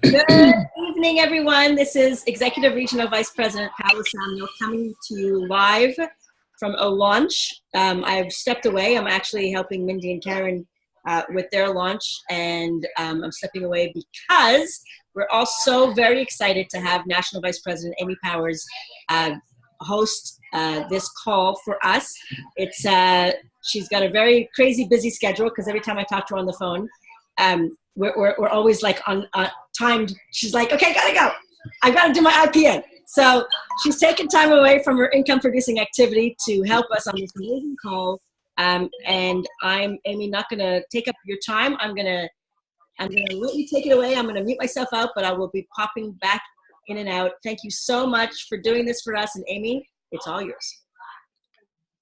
Good evening, everyone. This is Executive Regional Vice President Paula Samuel coming to you live from a launch. I've stepped away. I'm actually helping Mindy and Karen with their launch, and I'm stepping away because we're all so very excited to have National Vice President Amy Powers host this call for us. She's got a very crazy busy schedule because every time I talk to her on the phone, we're always like on timed. She's like, okay, gotta go. I gotta do my IPN. So she's taken time away from her income producing activity to help us on this amazing call. And I'm, Amy, not gonna take up your time. I'm gonna let you take it away. I'm gonna mute myself out, but I will be popping back in and out. Thank you so much for doing this for us. And Amy, it's all yours.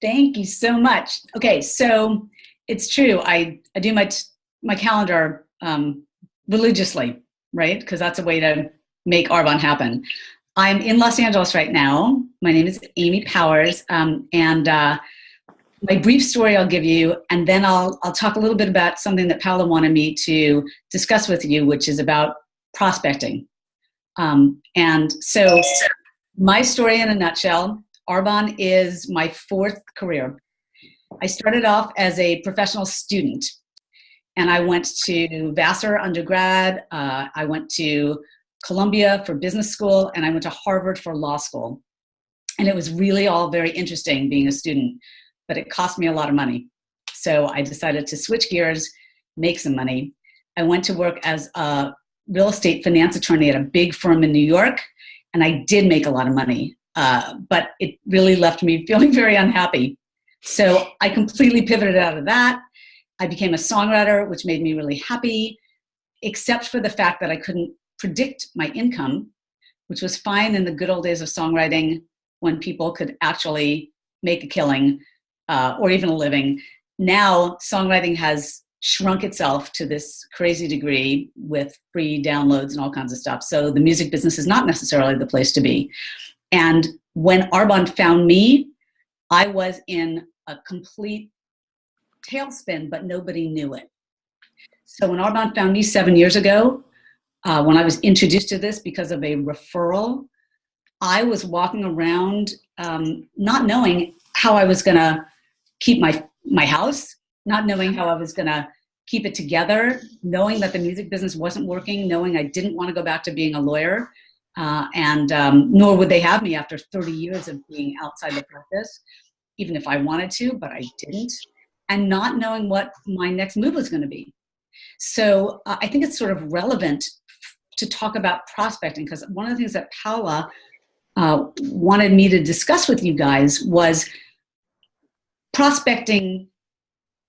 Thank you so much. Okay, so it's true. I do my calendar religiously, right? Because that's a way to make Arbonne happen. I'm in Los Angeles right now. My name is Amy Powers, and my brief story I'll give you, and then I'll talk a little bit about something that Paula wanted me to discuss with you, which is about prospecting. And so my story in a nutshell, Arbonne is my fourth career. I started off as a professional student, and I went to Vassar undergrad, I went to Columbia for business school, and I went to Harvard for law school. And it was really all very interesting being a student, but it cost me a lot of money. So I decided to switch gears, make some money. I went to work as a real estate finance attorney at a big firm in New York, and I did make a lot of money, but it really left me feeling very unhappy. So I completely pivoted out of that. I became a songwriter, which made me really happy, except for the fact that I couldn't predict my income, which was fine in the good old days of songwriting when people could actually make a killing or even a living. Now, songwriting has shrunk itself to this crazy degree with free downloads and all kinds of stuff. So the music business is not necessarily the place to be. And when Arbonne found me, I was in a complete tailspin, but nobody knew it. So when Arbonne found me 7 years ago, when I was introduced to this because of a referral, I was walking around not knowing how I was going to keep my house, not knowing how I was going to keep it together, knowing that the music business wasn't working, knowing I didn't want to go back to being a lawyer, and nor would they have me after 30 years of being outside the practice, even if I wanted to, but I didn't, and not knowing what my next move was going to be. So I think it's sort of relevant to talk about prospecting, because one of the things that Paula wanted me to discuss with you guys was prospecting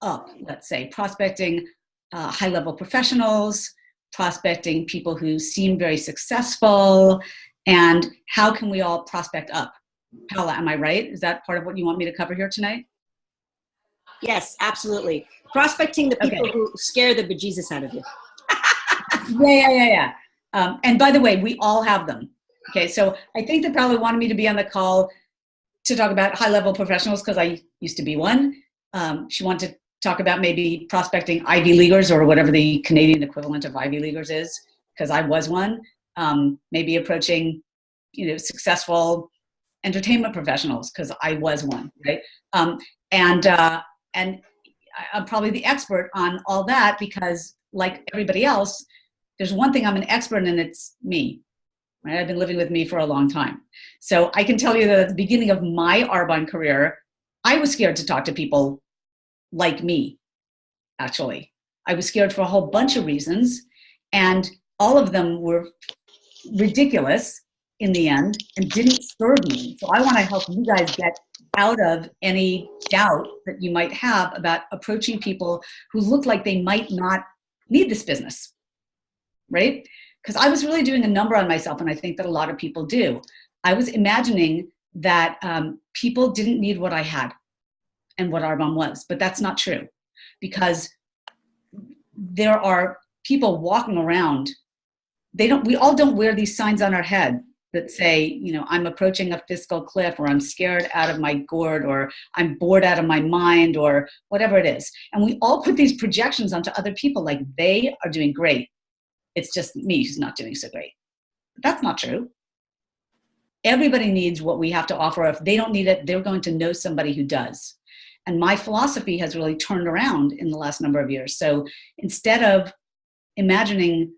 up, let's say, prospecting high-level professionals, prospecting people who seem very successful, and how can we all prospect up? Paula, am I right? Is that part of what you want me to cover here tonight? Yes, absolutely. Prospecting the people who scare the bejesus out of you. Yeah. And by the way, we all have them. Okay, so I think they probably wanted me to be on the call to talk about high-level professionals because I used to be one. She wanted to talk about maybe prospecting Ivy Leaguers or whatever the Canadian equivalent of Ivy Leaguers is, because I was one. Maybe approaching, successful entertainment professionals because I was one, right? And I'm probably the expert on all that because, like everybody else, there's one thing I'm an expert in, and it's me. Right? I've been living with me for a long time. So I can tell you that at the beginning of my Arbonne career, I was scared to talk to people like me, actually. I was scared for a whole bunch of reasons, and all of them were ridiculous in the end and didn't serve me. So I want to help you guys get out of any doubt that you might have about approaching people who look like they might not need this business, right? Because I was really doing a number on myself, and I think that a lot of people do. I was imagining that people didn't need what I had and what Arbonne was, but that's not true, because there are people walking around. We all don't wear these signs on our head that say, I'm approaching a fiscal cliff, or I'm scared out of my gourd, or I'm bored out of my mind, or whatever it is. And we all put these projections onto other people like they are doing great it's just me who's not doing so great. But that's not true. Everybody needs what we have to offer. If they don't need it, they're going to know somebody who does. And my philosophy has really turned around in the last number of years. So instead of imagining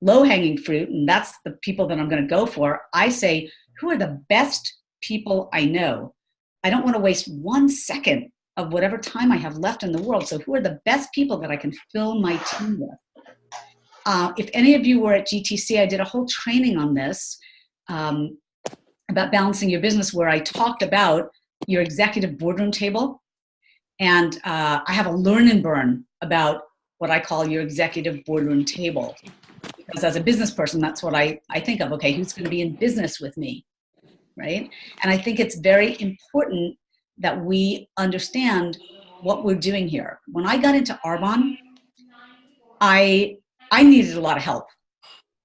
low-hanging fruit, and that's the people that I'm going to go for, I say, who are the best people I know? I don't want to waste 1 second of whatever time I have left in the world. So who are the best people that I can fill my team with? If any of you were at GTC, I did a whole training on this about balancing your business, where I talked about your executive boardroom table. And I have a learn and burn about what I call your executive boardroom table. Because as a business person, that's what I think of. Okay, who's going to be in business with me, right? And I think it's very important that we understand what we're doing here. When I got into Arbonne, I needed a lot of help,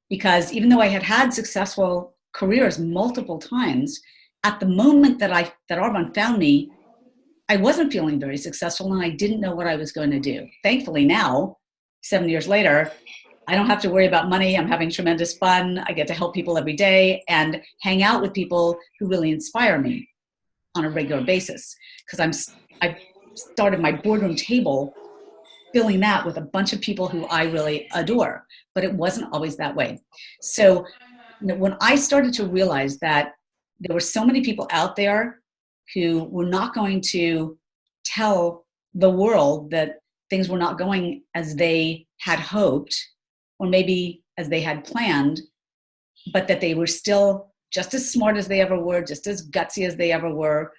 because even though I had had successful careers multiple times, at the moment that Arbonne found me, I wasn't feeling very successful, and I didn't know what I was going to do. Thankfully now, 7 years later, I don't have to worry about money. I'm having tremendous fun. I get to help people every day and hang out with people who really inspire me on a regular basis. Because I started my boardroom table filling that with a bunch of people who I really adore, but it wasn't always that way. So when I started to realize that there were so many people out there who were not going to tell the world that things were not going as they had hoped, or maybe as they had planned, but that they were still just as smart as they ever were, just as gutsy as they ever were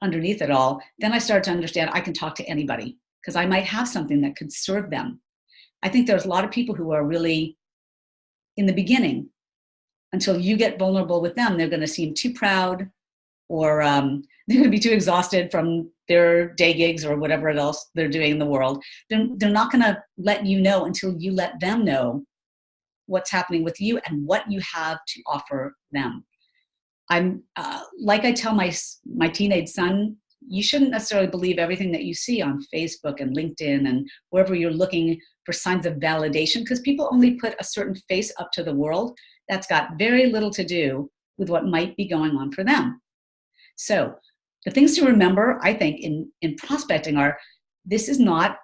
underneath it all, then I started to understand I can talk to anybody, because I might have something that could serve them. I think there's a lot of people who are really, in the beginning, until you get vulnerable with them, they're going to seem too proud, or they're going to be too exhausted from their day gigs or whatever else they're doing in the world. They're not going to let you know until you let them know what's happening with you and what you have to offer them. I'm like I tell my teenage son, you shouldn't necessarily believe everything that you see on Facebook and LinkedIn and wherever you're looking for signs of validation, because people only put a certain face up to the world. That's got very little to do with what might be going on for them. So the things to remember, I think, in prospecting are, this is not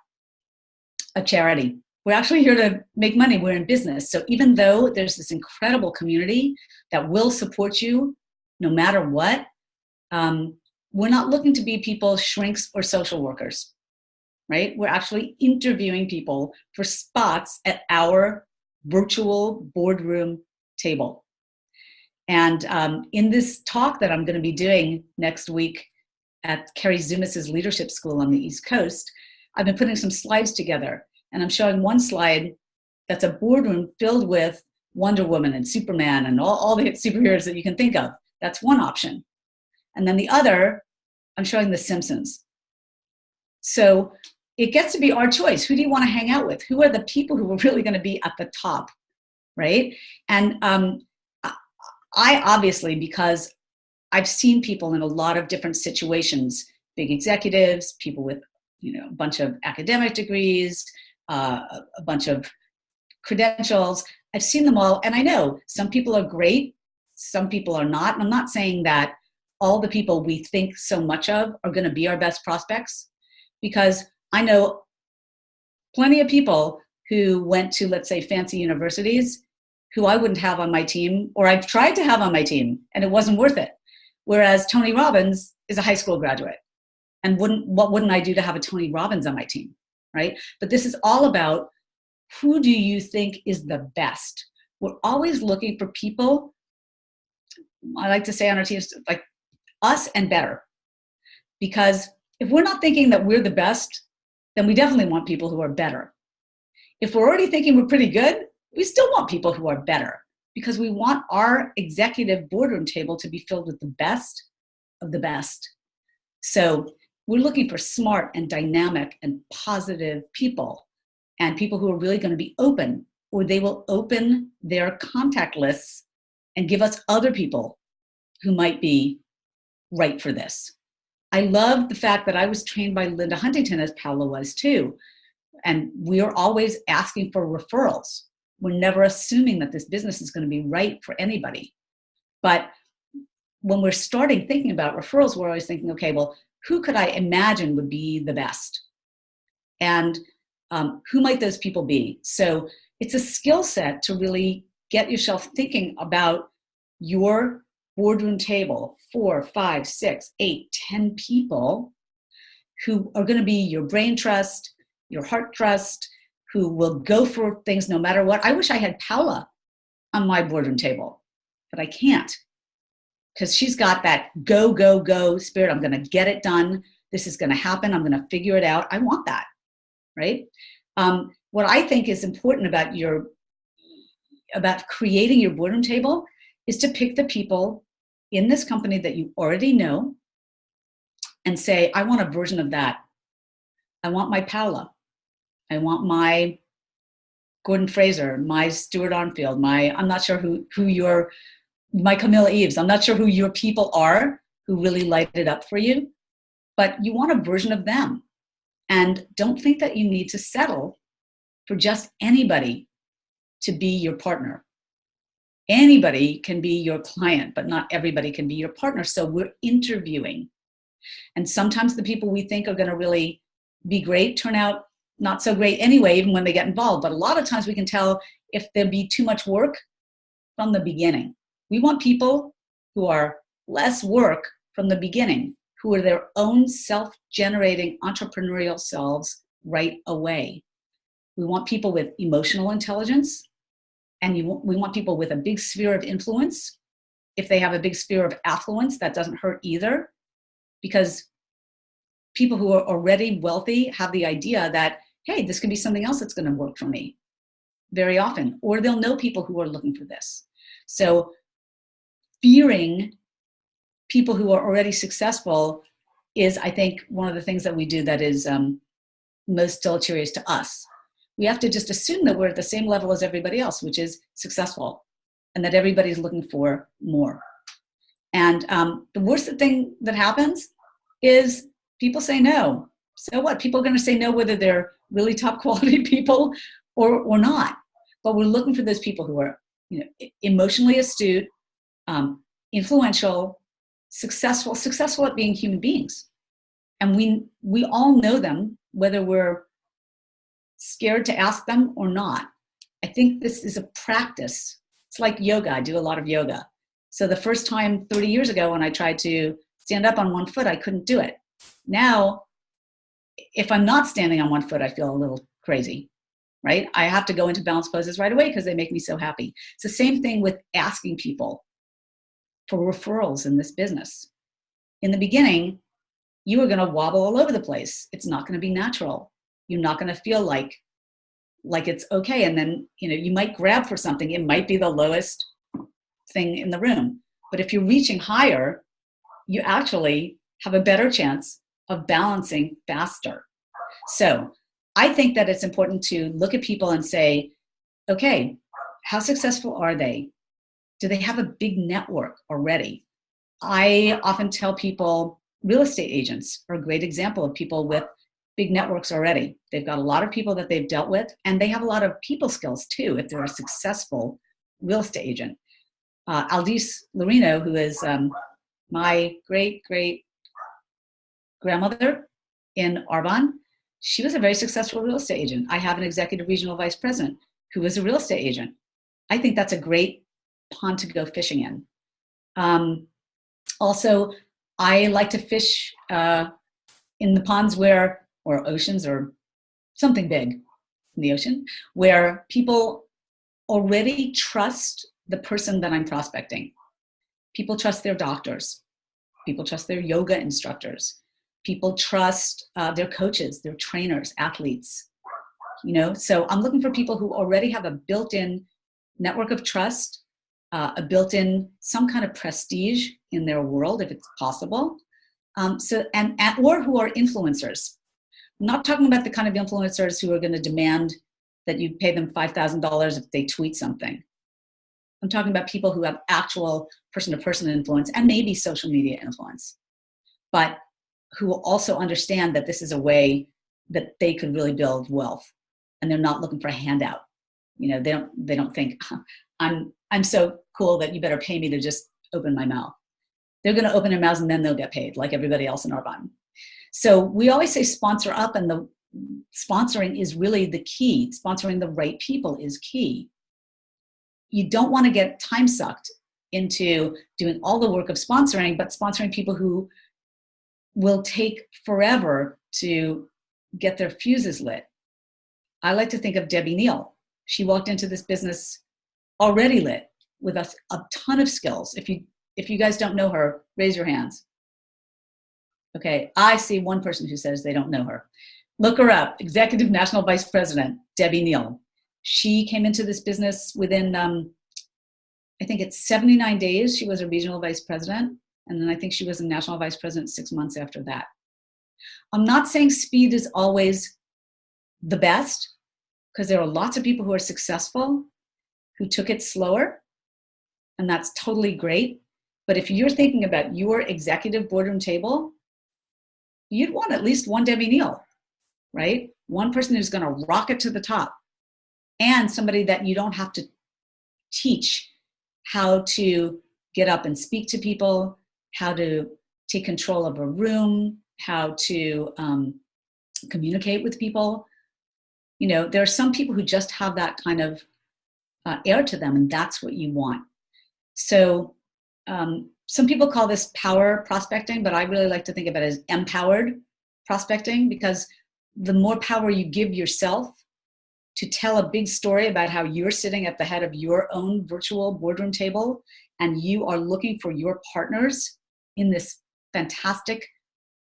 a charity. We're actually here to make money. We're in business. So even though there's this incredible community that will support you no matter what, we're not looking to be people, shrinks, or social workers, right? We're actually interviewing people for spots at our virtual boardroom table. And in this talk that I'm going to be doing next week at Carrie Zumis's Leadership School on the East Coast, I've been putting some slides together. And I'm showing one slide that's a boardroom filled with Wonder Woman and Superman and all the superheroes that you can think of. That's one option. And then the other, I'm showing The Simpsons. So it gets to be our choice. Who do you want to hang out with? Who are the people who are really going to be at the top, right? And I obviously, because I've seen people in a lot of different situations, big executives, people with a bunch of academic degrees, a bunch of credentials. I've seen them all, and I know some people are great, some people are not. And I'm not saying that all the people we think so much of are going to be our best prospects, because I know plenty of people who went to, let's say, fancy universities who I wouldn't have on my team, or I've tried to have on my team, and it wasn't worth it. Whereas Tony Robbins is a high school graduate. And what wouldn't I do to have a Tony Robbins on my team, right? But this is all about, who do you think is the best? We're always looking for people, I like to say on our teams, like us and better. Because if we're not thinking that we're the best, then we definitely want people who are better. If we're already thinking we're pretty good, we still want people who are better, because we want our executive boardroom table to be filled with the best of the best. So we're looking for smart and dynamic and positive people, and people who are really going to be open, or they will open their contact lists and give us other people who might be right for this. I love the fact that I was trained by Linda Huntington, as Paula was too. And we are always asking for referrals. we're never assuming that this business is going to be right for anybody. But when we're starting thinking about referrals, we're always thinking, okay, well, who could I imagine would be the best? And who might those people be? So it's a skill set to really get yourself thinking about your boardroom table, 4, 5, 6, 8, 10 people who are going to be your brain trust, your heart trust, who will go for things no matter what. I wish I had Paula on my boardroom table, but I can't, because she's got that go, go, go spirit. I'm going to get it done. This is going to happen. I'm going to figure it out. I want that, right? What I think is important about creating your boardroom table is to pick the people in this company that you already know and say, I want a version of that. I want my Paula. I want my Gordon Fraser, my Stuart Armfield, I'm not sure my Camilla Eves. I'm not sure who your people are who really light it up for you, but you want a version of them. And don't think that you need to settle for just anybody to be your partner. Anybody can be your client, but not everybody can be your partner. So we're interviewing. And sometimes the people we think are going to really be great turn out not so great anyway, even when they get involved. But a lot of times we can tell if there'll be too much work from the beginning. We want people who are less work from the beginning, who are their own self-generating entrepreneurial selves right away. We want people with emotional intelligence, and we want people with a big sphere of influence. If they have a big sphere of affluence, that doesn't hurt either, because people who are already wealthy have the idea that, hey, this could be something else that's going to work for me very often, or they'll know people who are looking for this. So fearing people who are already successful is, I think, one of the things that we do that is most deleterious to us. We have to just assume that we're at the same level as everybody else, which is successful, and that everybody's looking for more. And the worst thing that happens is people say no. So what? People are going to say no whether they're really top quality people or not. But we're looking for those people who are, emotionally astute, influential, successful at being human beings. And we all know them, whether we're scared to ask them or not. I think this is a practice. It's like yoga. I do a lot of yoga. So the first time 30 years ago when I tried to stand up on one foot, I couldn't do it. Now, if I'm not standing on one foot, I feel a little crazy, right? I have to go into balance poses right away because they make me so happy. It's the same thing with asking people for referrals in this business. In the beginning, you are going to wobble all over the place. It's not going to be natural. You're not going to feel like it's okay. And then, you might grab for something. It might be the lowest thing in the room. But if you're reaching higher, you actually have a better chance of balancing faster. So I think that it's important to look at people and say, okay, how successful are they? Do they have a big network already? I often tell people real estate agents are a great example of people with big networks already. They've got a lot of people that they've dealt with, and they have a lot of people skills too if they're a successful real estate agent. Aldis Lorino, who is my great grandmother in Arbonne, she was a very successful real estate agent. I have an executive regional vice president who was a real estate agent. I think that's a great pond to go fishing in. Also, I like to fish in the ponds or oceans or something big in the ocean, where people already trust the person that I'm prospecting. People trust their doctors. People trust their yoga instructors. People trust their coaches, their trainers, athletes. So I'm looking for people who already have a built-in network of trust, a built-in some kind of prestige in their world, if it's possible. Or who are influencers. I'm not talking about the kind of influencers who are going to demand that you pay them $5,000 if they tweet something. I'm talking about people who have actual person-to-person influence and maybe social media influence, but who also understand that this is a way that they could really build wealth, and they're not looking for a handout. They don't think I'm so cool that you better pay me to just open my mouth. They're going to open their mouths and then they'll get paid like everybody else in Arbonne. So we always say sponsor up, and the sponsoring is really the key. Sponsoring the right people is key. You don't want to get time sucked into doing all the work of sponsoring, but sponsoring people who will take forever to get their fuses lit. I like to think of Debbie Neal. She walked into this business already lit with a ton of skills. If you guys don't know her, raise your hands. Okay, I see one person who says they don't know her. Look her up, Executive National Vice President, Debbie Neal. She came into this business within, I think it's 79 days, she was a regional vice president. And then I think she was a national vice president 6 months after that. I'm not saying speed is always the best, because there are lots of people who are successful who took it slower, and that's totally great. But if you're thinking about your executive boardroom table, you'd want at least one Debbie Neal, right? One person who's going to rock it to the top, and somebody that you don't have to teach how to get up and speak to people, how to take control of a room, how to communicate with people. There are some people who just have that kind of air to them, and that's what you want. So some people call this power prospecting, but I really like to think of it as empowered prospecting, because the more power you give yourself to tell a big story about how you're sitting at the head of your own virtual boardroom table and you are looking for your partners in this fantastic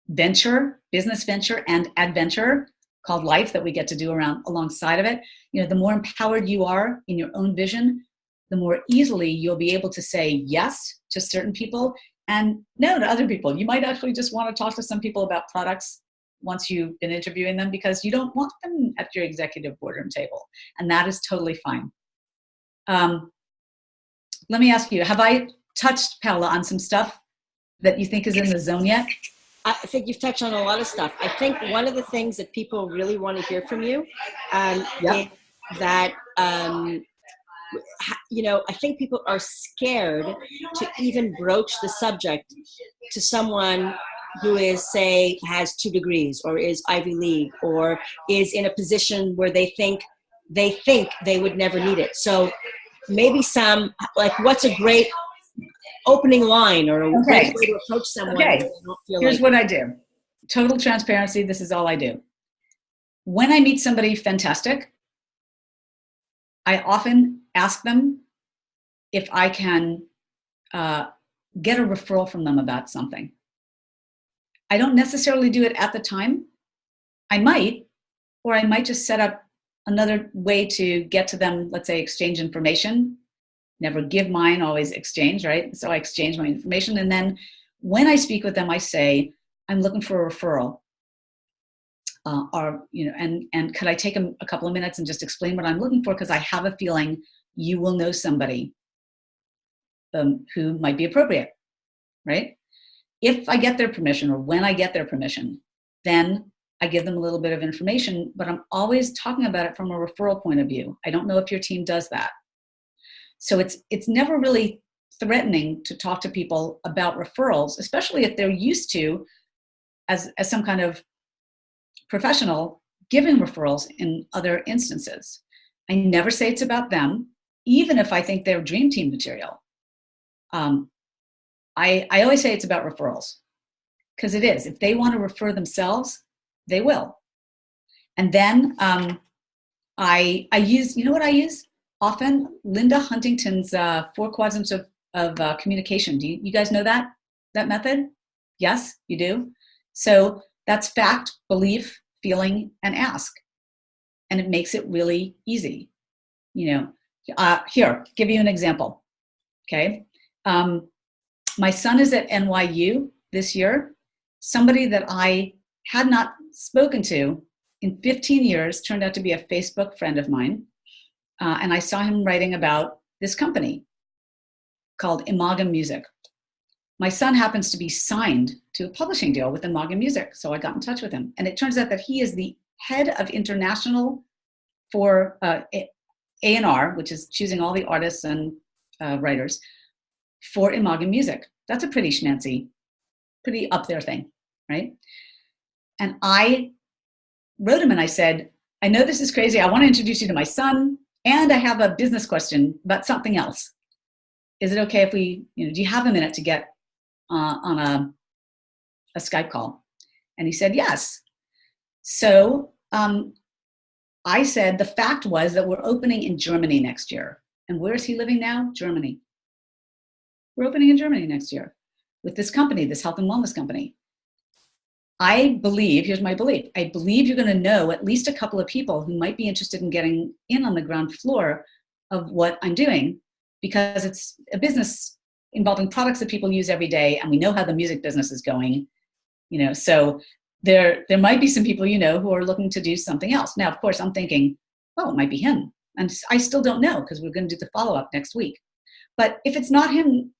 venture, business venture and adventure called life that we get to do alongside of it. The more empowered you are in your own vision, the more easily you'll be able to say yes to certain people and no to other people. You might actually just want to talk to some people about products once you've been interviewing them, because you don't want them at your executive boardroom table. And that is totally fine. Let me ask you, have I touched, Paola, on some stuff that you think is in the zone yet? I think you've touched on a lot of stuff. I think one of the things that people really want to hear from you is that, I think people are scared to even broach the subject to someone who is, say, has 2 degrees or is Ivy League or is in a position where they think they would never need it. So maybe what's a great opening line or a great way to approach someone? Okay, here's what I do. Total transparency, this is all I do. When I meet somebody fantastic, I often ask them if I can get a referral from them about something. I don't necessarily do it at the time. I might just set up another way to get to them, let's say exchange information. Never give mine, always exchange, right? So I exchange my information. And then when I speak with them, I say, I'm looking for a referral. And could I take a couple of minutes and just explain what I'm looking for? Because I have a feeling you will know somebody who might be appropriate, right? If I get their permission, or when I get their permission, then I give them a little bit of information, but I'm always talking about it from a referral point of view. I don't know if your team does that. So it's never really threatening to talk to people about referrals, especially if they're used to, as some kind of professional, giving referrals in other instances. I never say it's about them, even if I think they're dream team material. I always say it's about referrals, because it is. If they want to refer themselves, they will. And then I use, you know what I use? Often Linda Huntington's 4 quadrants of communication. Do you guys know that method? Yes, you do. So that's fact, belief, feeling, and ask. And it makes it really easy. Here, give you an example. Okay. My son is at NYU this year. Somebody that I had not spoken to in 15 years turned out to be a Facebook friend of mine. And I saw him writing about this company called Imago Music. My son happens to be signed to a publishing deal with Imago Music, so I got in touch with him. And it turns out that he is the head of international for A&R, which is choosing all the artists and writers for Imagen Music. That's a pretty schmancy, pretty up there thing, right? And I wrote him and I said, I know this is crazy. I want to introduce you to my son, and I have a business question about something else. Is it okay if we, do you have a minute to get on a Skype call? And he said, yes. So I said, the fact was that we're opening in Germany next year. And where is he living now? Germany. We're opening in Germany next year with this company, this health and wellness company. I believe, here's my belief, I believe you're going to know at least a couple of people who might be interested in getting in on the ground floor of what I'm doing, because it's a business involving products that people use every day, and we know how the music business is going, so there might be some people who are looking to do something else. Now, of course, I'm thinking, oh, it might be him. And I still don't know, because we're going to do the follow-up next week. But if it's not him,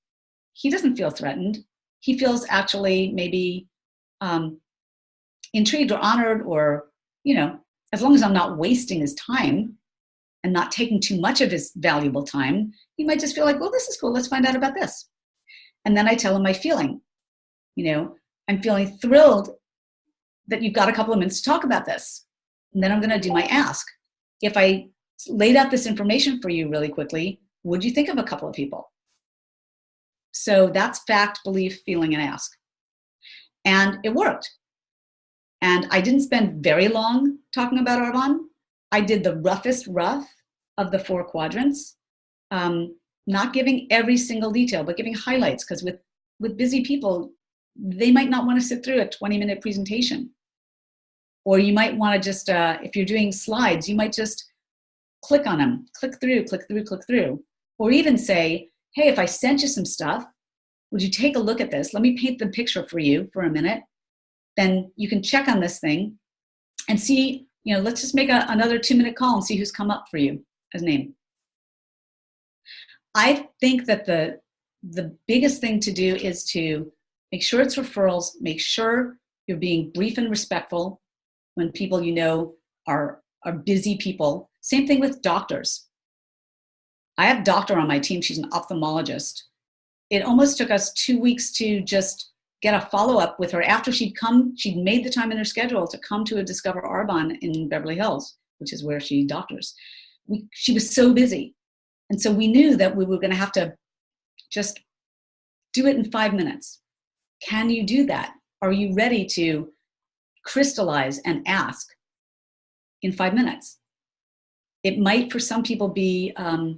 he doesn't feel threatened. He feels actually maybe intrigued or honored, or, as long as I'm not wasting his time and not taking too much of his valuable time, he might just feel like, well, this is cool. Let's find out about this. And then I tell him my feeling. I'm feeling thrilled that you've got a couple of minutes to talk about this. And then I'm going to do my ask. If I laid out this information for you really quickly, would you think of a couple of people? So that's fact, belief, feeling, and ask. And it worked. And I didn't spend very long talking about Arban. I did the roughest rough of the 4 quadrants, not giving every single detail, but giving highlights, because with busy people, they might not want to sit through a 20-minute presentation. Or you might want to just, if you're doing slides, you might just click on them, click through. Or even say, hey, if I sent you some stuff, would you take a look at this? Let me paint the picture for you for a minute. Then you can check on this thing and see, let's just make another 2-minute call and see who's come up for you as name. I think that the biggest thing to do is to make sure it's referrals, make sure you're being brief and respectful when people are busy people. Same thing with doctors. I have a doctor on my team. She's an ophthalmologist. It almost took us 2 weeks to just get a follow-up with her after she'd made the time in her schedule to come to a Discover Arban in Beverly Hills, which is where she doctors. She was so busy. And so we knew that we were going to have to just do it in 5 minutes. Can you do that? Are you ready to crystallize and ask in 5 minutes? It might, for some people, be a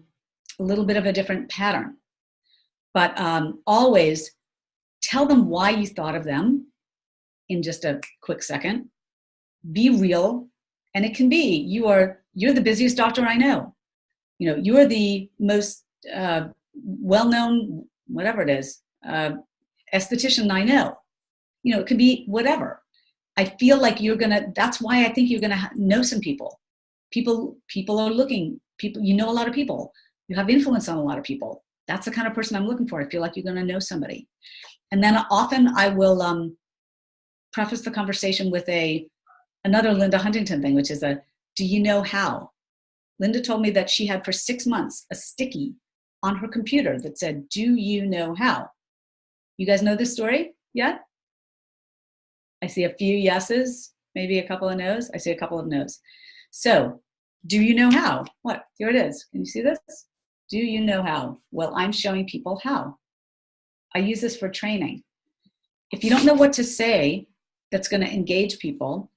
little bit of a different pattern. But always tell them why you thought of them in just a quick second. Be real. And it can be, you're the busiest doctor I know. You're the most well-known, whatever it is, esthetician I know. It could be whatever. I feel like that's why I think you're gonna know some people. People are looking, a lot of people. You have influence on a lot of people. That's the kind of person I'm looking for. I feel like you're gonna know somebody. And then often I will preface the conversation with another Linda Huntington thing, which is do you know how? Linda told me that she had for 6 months a sticky on her computer that said, do you know how? You guys know this story yet? I see a few yeses, maybe a couple of no's. I see a couple of no's. So, do you know how? What? Here it is. Can you see this? Do you know how? Well, I'm showing people how. I use this for training. If you don't know what to say that's going to engage people,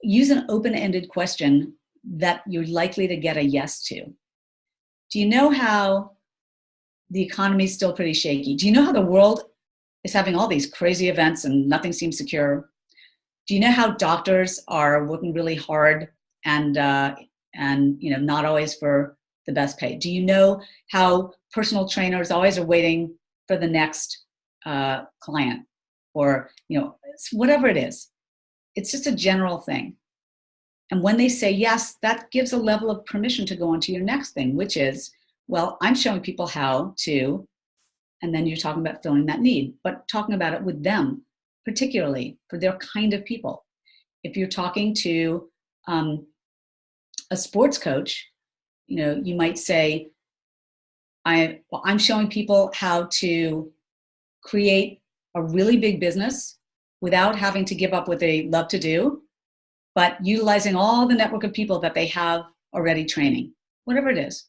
use an open-ended question that you're likely to get a yes to. Do you know how the economy is still pretty shaky? Do you know how the world is having all these crazy events and nothing seems secure? Do you know how doctors are working really hard and not always for the best pay? Do you know how personal trainers always are waiting for the next client, or whatever it is? It's just a general thing. And when they say yes, that gives a level of permission to go on to your next thing, which is, well, I'm showing people how to, and then you're talking about filling that need, but talking about it with them, particularly for their kind of people. If you're talking to a sports coach, you might say, I'm showing people how to create a really big business without having to give up what they love to do, but utilizing all the network of people that they have already training, whatever it is.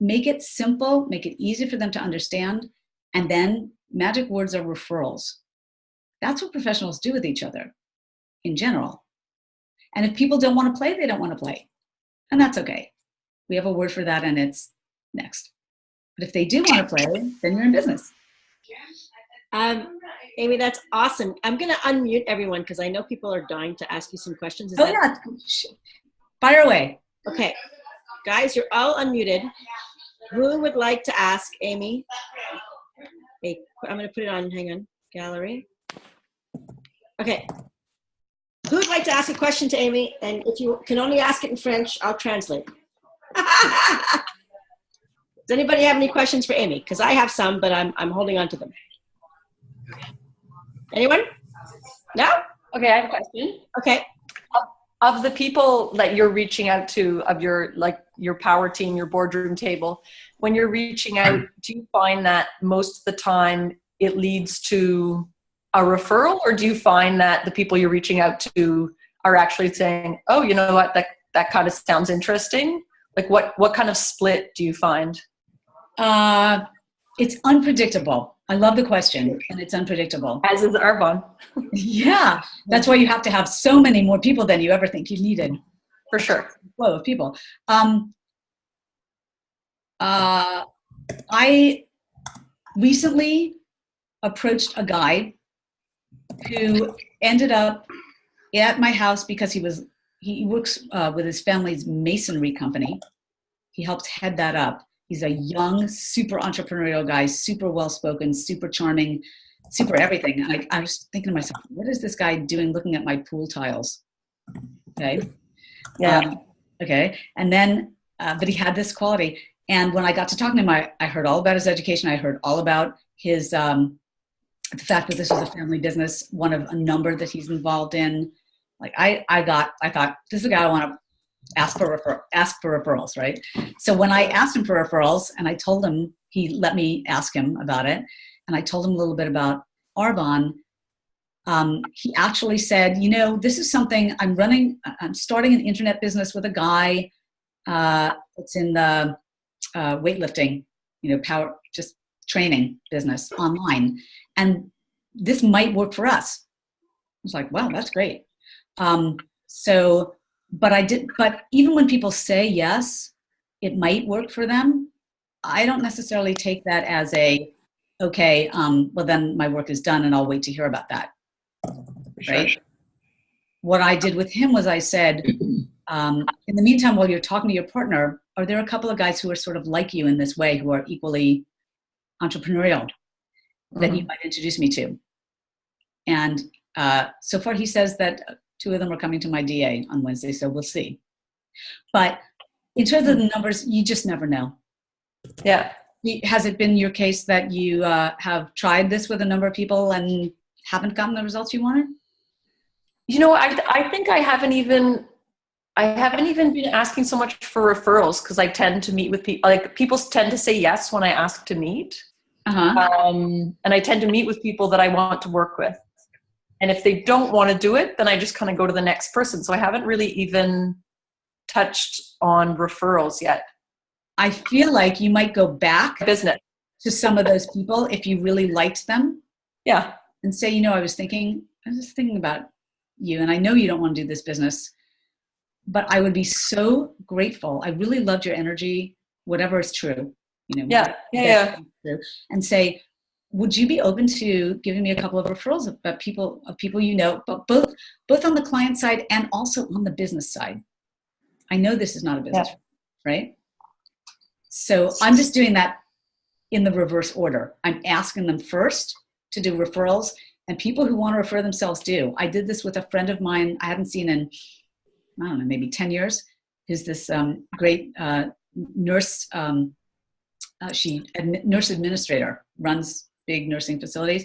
Make it simple, make it easy for them to understand, and then magic words are referrals. That's what professionals do with each other in general. And if people don't want to play, they don't want to play. And that's okay. We have a word for that, and it's next. But if they do want to play, then you're in business. Amy, that's awesome. I'm going to unmute everyone because I know people are dying to ask you some questions. Yeah. Fire away. Okay. Guys, you're all unmuted. Who would like to ask Amy? I'm going to put it on, hang on, gallery. Okay. Who would like to ask a question to Amy? And if you can only ask it in French, I'll translate. Does anybody have any questions for Amy? Because I have some, but I'm holding on to them. Anyone? No? Okay, I have a question. Okay. Of the people that you're reaching out to, of your power team, your boardroom table, when you're reaching out, do you find that most of the time it leads to a referral, or do you find that the people you're reaching out to are actually saying, oh, you know what, that kind of sounds interesting? Like what kind of split do you find? It's unpredictable. I love the question, and it's unpredictable. As is Arbonne. Yeah, that's why you have to have so many more people than you ever think you needed. For sure. Flow of people. I recently approached a guy who ended up at my house because he works with his family's masonry company. He helped head that up. He's a young, super entrepreneurial guy, super well-spoken, super charming, super everything. I was thinking to myself, what is this guy doing looking at my pool tiles? Okay. Yeah. Okay. And then, but he had this quality. And when I got to talking to him, I heard all about his education. I heard all about his, the fact that this was a family business, one of a number that he's involved in. Like I thought, this is a guy I want to ask for referrals, right? So when I asked him for referrals, and I told him, he let me ask him about it, and I told him a little bit about Arbonne, he actually said, this is something I'm starting an internet business with a guy. It's in the weightlifting, power, just training business online. And this might work for us. I was like, wow, that's great. But even when people say yes, it might work for them, I don't necessarily take that as okay, well then my work is done and I'll wait to hear about that. Right? Sure. What I did with him was I said, in the meantime, while you're talking to your partner, are there a couple of guys who are sort of like you in this way, who are equally entrepreneurial, that you might introduce me to? And so far he says that 2 of them are coming to my DA on Wednesday, so we'll see. But in terms of the numbers, you just never know. Yeah. Has it been your case that you have tried this with a number of people and haven't gotten the results you wanted? I think I haven't even been asking so much for referrals, because I tend to meet with people. Like, people tend to say yes when I ask to meet. And I tend to meet with people that I want to work with. And if they don't want to do it, then I just kind of go to the next person. So I haven't really even touched on referrals yet. I feel like you might go back business to some of those people if you really liked them. Yeah. And say, I was just thinking about you, and I know you don't want to do this business, but I would be so grateful. I really loved your energy, whatever is true. Yeah. And say, would you be open to giving me a couple of referrals of people but both on the client side and also on the business side? I know this is not a business, right? So I'm just doing that in the reverse order. I'm asking them first to do referrals, and people who want to refer themselves do. I did this with a friend of mine I hadn't seen in, I don't know, maybe 10 years, who's this great nurse. Nurse administrator, runs big nursing facilities.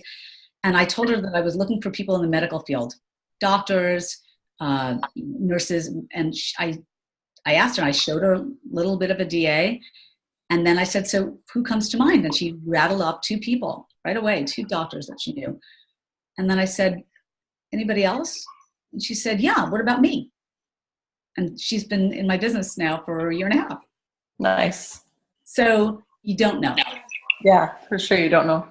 And I told her that I was looking for people in the medical field, doctors, nurses. And I asked her, I showed her a little bit of a DA. And then I said, so who comes to mind? And she rattled off 2 people right away, 2 doctors that she knew. And then I said, anybody else? And she said, yeah, what about me? And she's been in my business now for a year and a half. Nice. So you don't know. Yeah, for sure you don't know.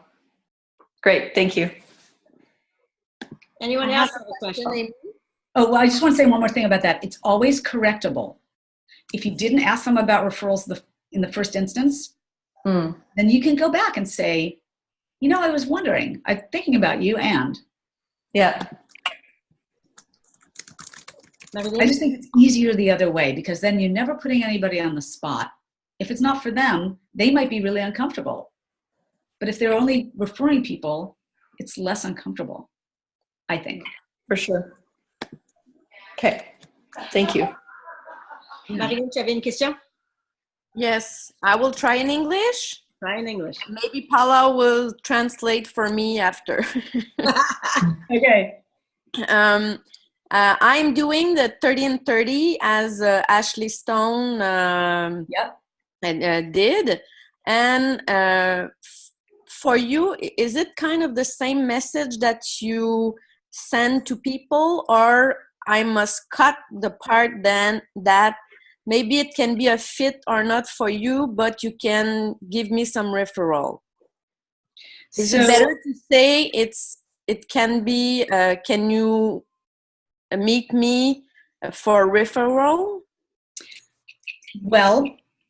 Great, thank you. Anyone else have a question? Oh, well, I just want to say one more thing about that. It's always correctable. If you didn't ask them about referrals in the first instance, then you can go back and say, I was wondering, I'm thinking about you, and. Yeah. I just think it's easier the other way, because then you're never putting anybody on the spot. If it's not for them, they might be really uncomfortable. But if they're only referring people, it's less uncomfortable, I think. For sure. Okay, thank you. Marie, tu avais une question? Yes, I will try in English. Try in English. Maybe Paula will translate for me after. Okay. I'm doing the 30 and 30 as Ashley Stone did. And for you, is it kind of the same message that you send to people, or I must cut the part then that maybe it can be a fit or not for you, but you can give me some referral? Is it better to say it can be, can you meet me for referral? Well,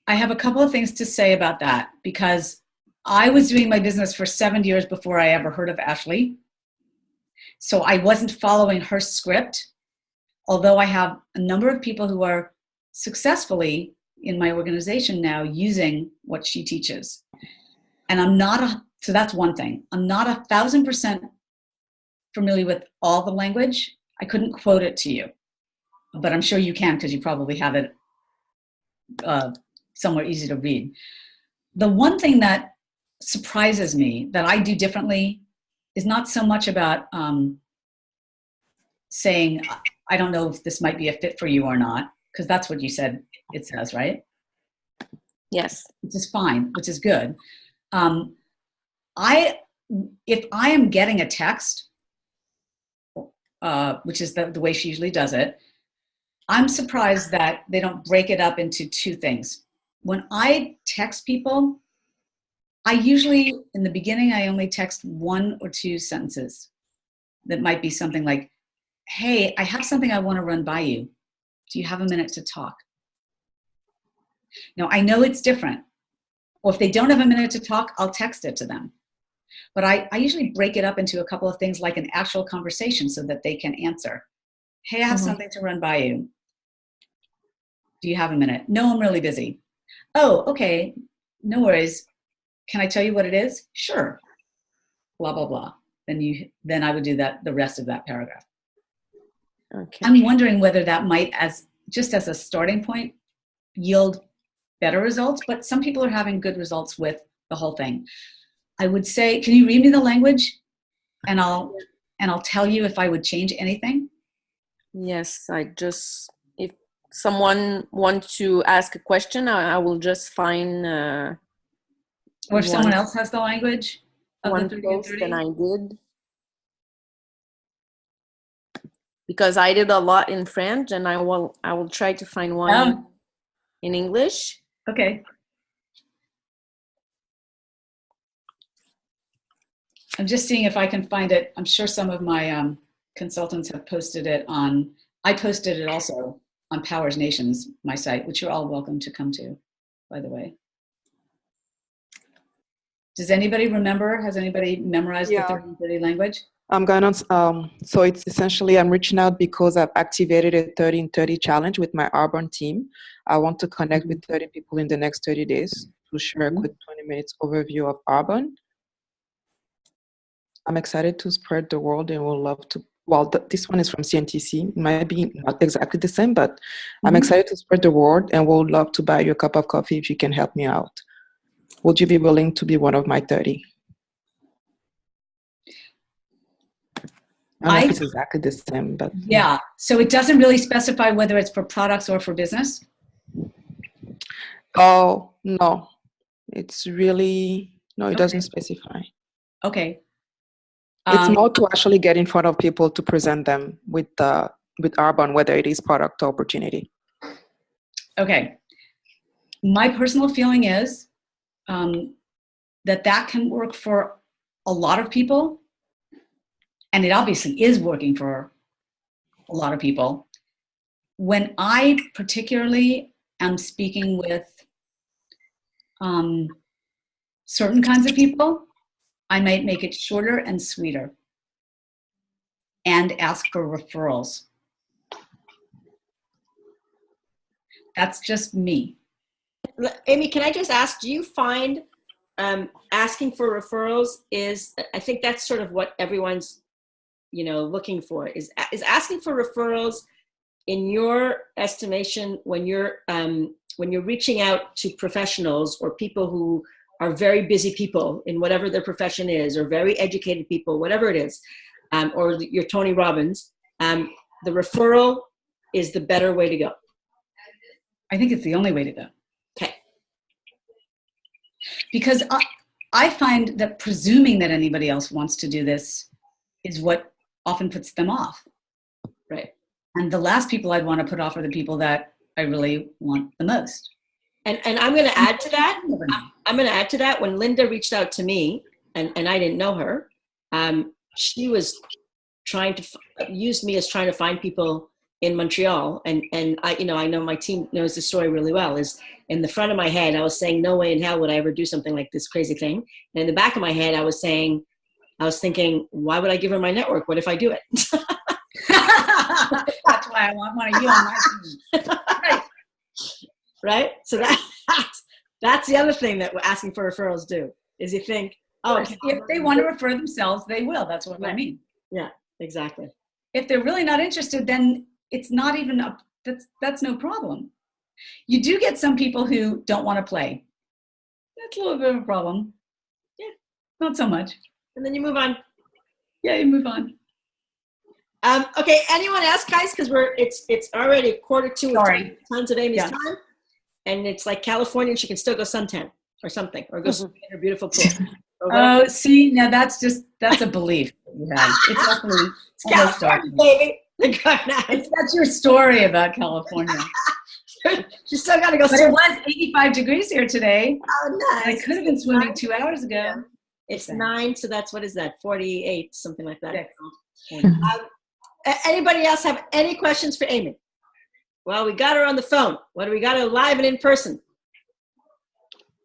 I have a couple of things to say about that, because I was doing my business for 7 years before I ever heard of Ashley. So I wasn't following her script, although I have a number of people who are successfully in my organization now using what she teaches. And so that's one thing. I'm not 1,000% familiar with all the language. I couldn't quote it to you, but I'm sure you can, because you probably have it somewhere easy to read. The one thing that surprises me that I do differently is not so much about saying, I don't know if this might be a fit for you or not, because that's what you said it says, right? Yes. Which is fine, which is good. If I am getting a text, which is the way she usually does it, I'm surprised that they don't break it up into 2 things. When I text people, I usually, in the beginning, I only text 1 or 2 sentences that might be something like, hey, I have something I want to run by you. Do you have a minute to talk? Now, I know it's different. Or if they don't have a minute to talk, I'll text it to them. But I usually break it up into a couple of things like an actual conversation so that they can answer. Hey, I have something to run by you. Do you have a minute? No, I'm really busy. Oh, okay. No worries. Can I tell you what it is? Sure. Blah, blah, blah. Then I would do the rest of that paragraph. Okay. I'm wondering whether that might, just as a starting point, yield better results, but some people are having good results with the whole thing. I would say, can you read me the language? And I'll tell you if I would change anything. Yes, if someone wants to ask a question, I will just find or if someone else has the language of one the post than I did. Because I did a lot in French, and I will try to find one in English. Okay. I'm just seeing if I can find it. I'm sure some of my consultants have posted it I posted it also on Powers Nations, my site, which you're all welcome to come to, by the way. Does anybody remember? Has anybody memorized the 30 and 30 language? I'm going on. So it's essentially, I'm reaching out because I've activated a 30 and 30 challenge with my Arbonne team. I want to connect with 30 people in the next 30 days to share a quick 20 minutes overview of Arbonne. I'm excited to spread the word, and we'll love to. Well, this one is from CNTC. It might be not exactly the same, but I'm excited to spread the word, and we'll love to buy you a cup of coffee if you can help me out. Would you be willing to be one of my 30? I don't know if it's exactly the same, but yeah. So it doesn't really specify whether it's for products or for business? Oh, no. It's really, no, it doesn't Okay. specify. Okay. It's more to actually get in front of people to present them with Arbonne, whether it is product or opportunity. Okay. My personal feeling is that can work for a lot of people, and it obviously is working for a lot of people. When I particularly am speaking with certain kinds of people, I might make it shorter and sweeter and ask for referrals. That's just me. Amy, can I just ask, do you find asking for referrals I think that's sort of what everyone's, looking for, is asking for referrals, in your estimation, when you're reaching out to professionals or people who are very busy people in whatever their profession is, or very educated people, whatever it is, or your Tony Robbins, the referral is the better way to go? I think it's the only way to go. Okay. Because I find that presuming that anybody else wants to do this is what often puts them off. Right. And the last people I'd want to put off are the people that I really want the most. And I'm going to add to that. I'm going to add to that. When Linda reached out to me, and I didn't know her, she was trying to use me as trying to find people in Montreal. And I know my team knows the story really well, is in the front of my head, I was saying, no way in hell would I ever do something like this crazy thing. And in the back of my head, I was thinking, why would I give her my network? What if I do it? That's why I want one of you on my team. Right. Right? So that's the other thing that we're asking for referrals do, is you think, if they want to refer themselves, they will. That's what I mean. Yeah, exactly. If they're really not interested, then it's not even that's no problem. You do get some people who don't want to play. That's a little bit of a problem. Yeah. Not so much. And then you move on. Yeah, you move on. Okay, anyone else, guys? Because it's already 1:45. Sorry. Tons of Amy's time. And it's like California, and she can still go suntan or something, or go swim in her beautiful pool. Oh, see, now that's a belief you have. It's actually it's California, baby. That's your story about California. You still got to go. But it was 85 degrees here today. Oh, nice. I could have been swimming 2 hours ago. Yeah. It's 9, so that's, what is that? 48, something like that. Anybody else have any questions for Amy? Well, we got her on the phone. What do we got her live and in person?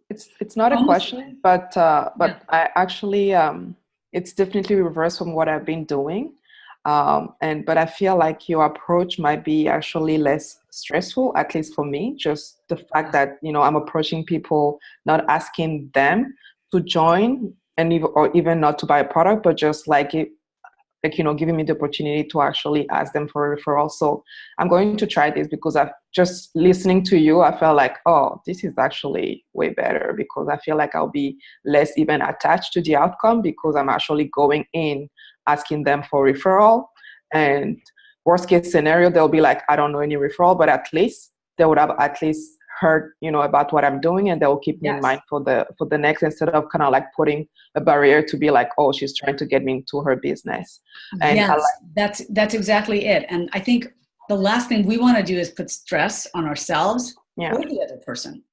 It's not a question, but I actually it's definitely reverse from what I've been doing. But I feel like your approach might be actually less stressful, at least for me. Just the fact that, I'm approaching people, not asking them to join or even not to buy a product, but just giving me the opportunity to actually ask them for a referral. So I'm going to try this, because I've just listening to you, I felt like, oh, this is actually way better, because I feel like I'll be less even attached to the outcome, because I'm actually going in asking them for referral. And worst case scenario, they'll be like, I don't know any referral, but at least they would have at least heard, about what I'm doing, and they will keep me in mind for the next, instead of kind of like putting a barrier to be like, oh, she's trying to get me into her business. And yes, that's exactly it. And I think the last thing we want to do is put stress on ourselves or the other person.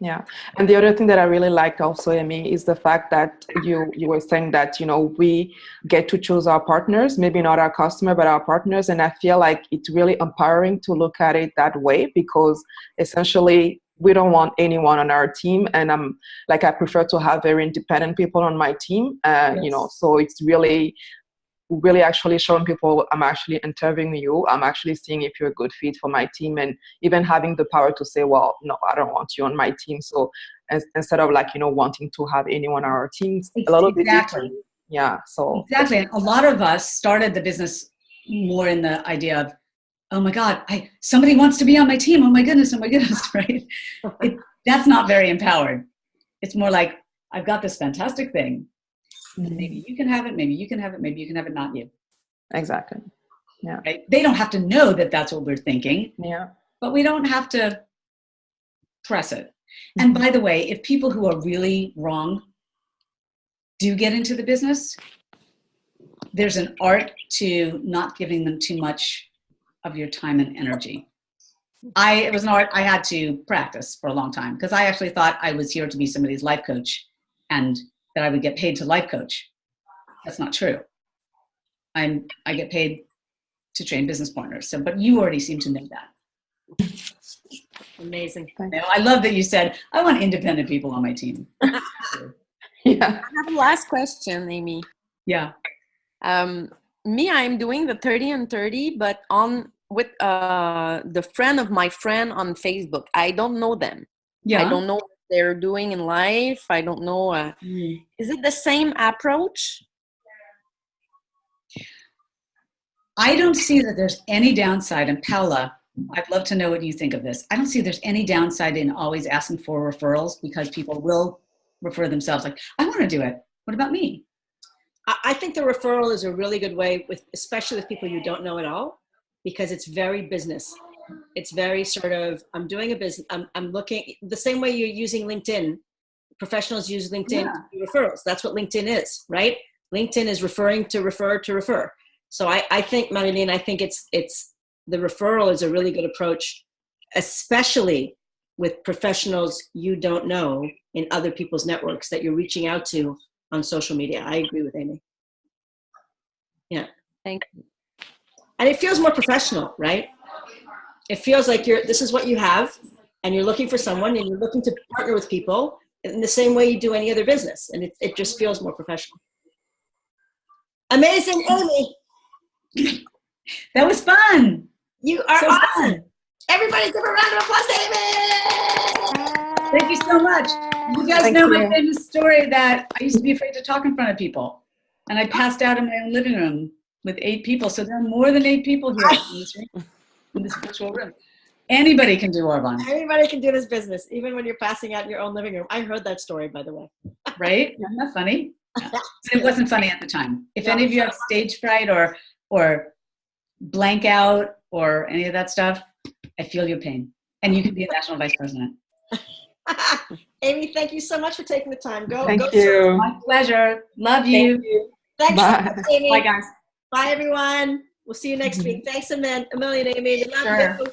Yeah. And the other thing that I really liked also, Amy, is the fact that you were saying that, we get to choose our partners, maybe not our customer, but our partners. And I feel like it's really empowering to look at it that way, because essentially we don't want anyone on our team. And I prefer to have very independent people on my team. So it's really actually showing people, I'm actually interviewing you. I'm actually seeing if you're a good fit for my team, and even having the power to say, well, no, I don't want you on my team. So instead of wanting to have anyone on our teams, a little bit different. Yeah. So exactly. And a lot of us started the business more in the idea of, oh my God, somebody wants to be on my team. Oh my goodness, right? That's not very empowered. It's more like, I've got this fantastic thing. Maybe you can have it, maybe you can have it, maybe you can have it, not you. Exactly. Yeah. Right? They don't have to know that that's what we're thinking. Yeah. But we don't have to press it. And by the way, if people who are really wrong do get into the business, there's an art to not giving them too much of your time and energy. It was an art I had to practice for a long time, because I actually thought I was here to be somebody's life coach and that I would get paid to life coach. That's not true. I get paid to train business partners. So, but you already seem to know that. Amazing. I love that you said, I want independent people on my team. Yeah. I have a last question, Amy. Yeah. Me, I'm doing the 30 and 30, but with the friend of my friend on Facebook. I don't know them. Yeah. I don't know what they're doing in life. I don't know. Is it the same approach? I don't see that there's any downside. And Paula, I'd love to know what you think of this. I don't see there's any downside in always asking for referrals, because people will refer themselves like, I want to do it. What about me? I think the referral is a really good way, especially with people you don't know at all, because it's very business. It's very sort of, I'm doing a business. I'm looking the same way you're using LinkedIn. Professionals use LinkedIn to do referrals. That's what LinkedIn is, right? LinkedIn is referring to refer to refer. So I think, Marilyn, I think it's the referral is a really good approach, especially with professionals you don't know in other people's networks that you're reaching out to on social media. I agree with Amy. Yeah. Thank you. And it feels more professional, right? It feels like this is what you have, and you're looking for someone, and you're looking to partner with people in the same way you do any other business. And it just feels more professional. Amazing, Amy. That was fun. You are so awesome. Fun. Everybody give a round of applause to Amy. Thank you so much. You guys know my famous story that I used to be afraid to talk in front of people. And I passed out in my own living room with 8 people. So there are more than 8 people here in this virtual room. Anybody can do Arbonne. Anybody can do this business, even when you're passing out in your own living room. I heard that story, by the way. Right? Isn't that funny? Yeah. But it wasn't funny at the time. If any of you have stage fright or blank out or any of that stuff, I feel your pain. And you can be a national vice president. Amy, thank you so much for taking the time. Thank you. My pleasure. Love you. Thanks, Bye. Amy. Bye, guys. Bye, everyone. We'll see you next week. Thanks a million, Amy. Love you.